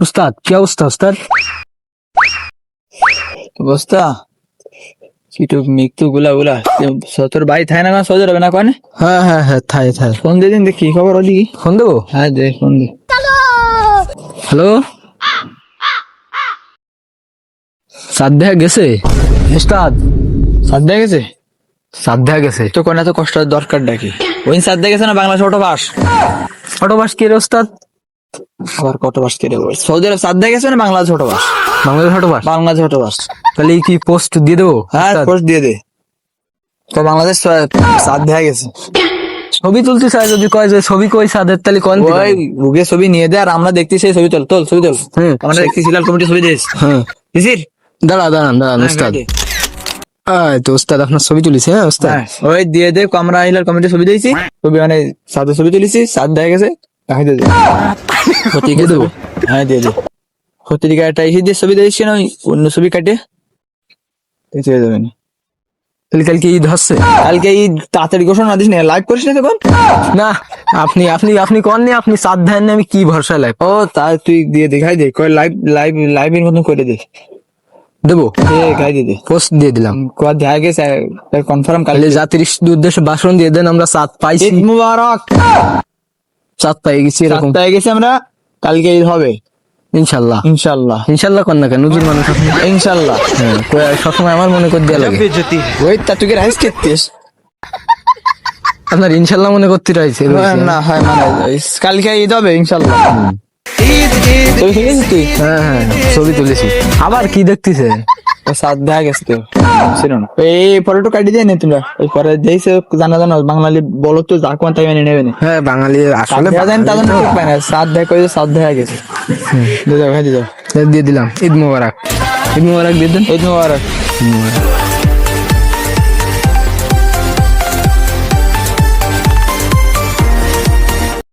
উস্তাদ কি অবস্থা উস্তাদ? অবস্থা চিটু মৃত্যু গুলা তোর ভাই থাই না সজর হবে না কনে হ্যাঁ হ্যাঁ হ্যাঁ, থাই থাই। ফোন দিয়ে দিন দেখি খবর ওদিকে ফোন দেবো? হ্যাঁ দে ফোন দে হ্যালো, সাধ্যা গেছে উস্তাদ? সাদ্দা গেছে সাধ্যা গেছে। তো কোন এত কষ্ট দরকার ডাকি ওই সাদ্দা গেছে না বাংলাদেশ অটো বাস অটোবাস কি রে উস্তাদ? আবার কত বাস কেটে বল সৌদি আরব সাদ্দা গেছে না Bangladesh auto bus Bangladesh অটোবাস? Bangladesh auto bus তাহলে কি পোস্ট দিয়ে দেবো? হ্যাঁ উস্তাদ, পোস্ট দিয়ে দে তো বাংলাদেশ সাদ্দা গেছে ছবি তুলতে চাই, যদি কয় যে ছবি কই সাদের তাহলে কোন ওই বুকে ছবি নিয়ে দে আর আমরা দেখতে সেই ছবি তোল ছবি তোল হুম। আমরা দেখতেছি লাল কমিটি ছবি দিস হ্যাঁ, দিছিস দাঁড়ান দাঁড়ান উস্তাদ। তো উস্তাদ আপনার ছবি তুলিস? হ্যাঁ উস্তাদ। হ্যাঁ ওই দিয়ে দে আমরা হিলাল কমিটি ছবি দিয়েছি ছবি মানে সাদা ছবি তুলেছি সাদ দেখা গেছে দেখাই দিয়ে দে দিয়ে দেবো? হ্যাঁ দিয়ে দে পত্রিকা একটা এসে দিয়ে ছবি দিয়েছি না ওই অন্য ছবি কাটে দিয়ে দেবেন তাহলে কালকে ঈদ হচ্ছে? কালকে এই তাড়াতাড়ি ঘোষণা দিস না লাইভ করিস না তখন না, আপনি আপনি আপনি কন নি, আপনি সাদ ধ্যান আমি কি ভরসা লাইভ ও তা তুই দিয়ে দেখাই দে কয় লাইভ লাইভ লাইভের মতন করে দে দেবো? গাই দিয়ে দে পোস্ট দিয়ে দিলাম। কোয়া দেখা গেছে কনফার্ম তাহলে কালকে জাতির উদ্দেশ্যে ভাষণ দিয়ে দেন, আমরা চাঁদ পাইছি, ঈদ মুবারক চাঁদ পাই গেছি এরকম। পেয়ে গেছে আমরা কালকে ঈদ হবে ইনশাল্লাহ। ইনশাল্লাহ ইনশাল্লাহ কর না কেন, নদীর মানুষ আপনি। ইনশাল্লাহ হ্যাঁ, সবসময় আমার মনে করে দেওয়া লাগে। ওই তা তুই রাইস খেতিস আপনার ইনশাল্লাহ মনে করতে রয়েছে। না হয় মানে কালকে ঈদ হবে ইনশাল্লাহ ছবি তুলেছিস তুই হ্যাঁ হ্যাঁ, ছবি তুলেছি। আবার কি দেখতেছে? ও সাত দেখা গেছে তো ছিল না এই ফটোটা কাটি দিয়ে নে তোমরা ওই পরে দেখছে জানা জানো বাঙালি বলো তো যা কোন তাই মেনে নেবে না হ্যাঁ, বাঙালি আসলে জানেন তাদের ঠিক পায় না সাত দেখা কইছে সাত দেখা গেছে দিয়ে দাও ভাই দিয়ে দাও দিয়ে দিলাম। ঈদ মোবারক। ঈদ মোবারক দিয়ে দেন। ঈদ মুবারক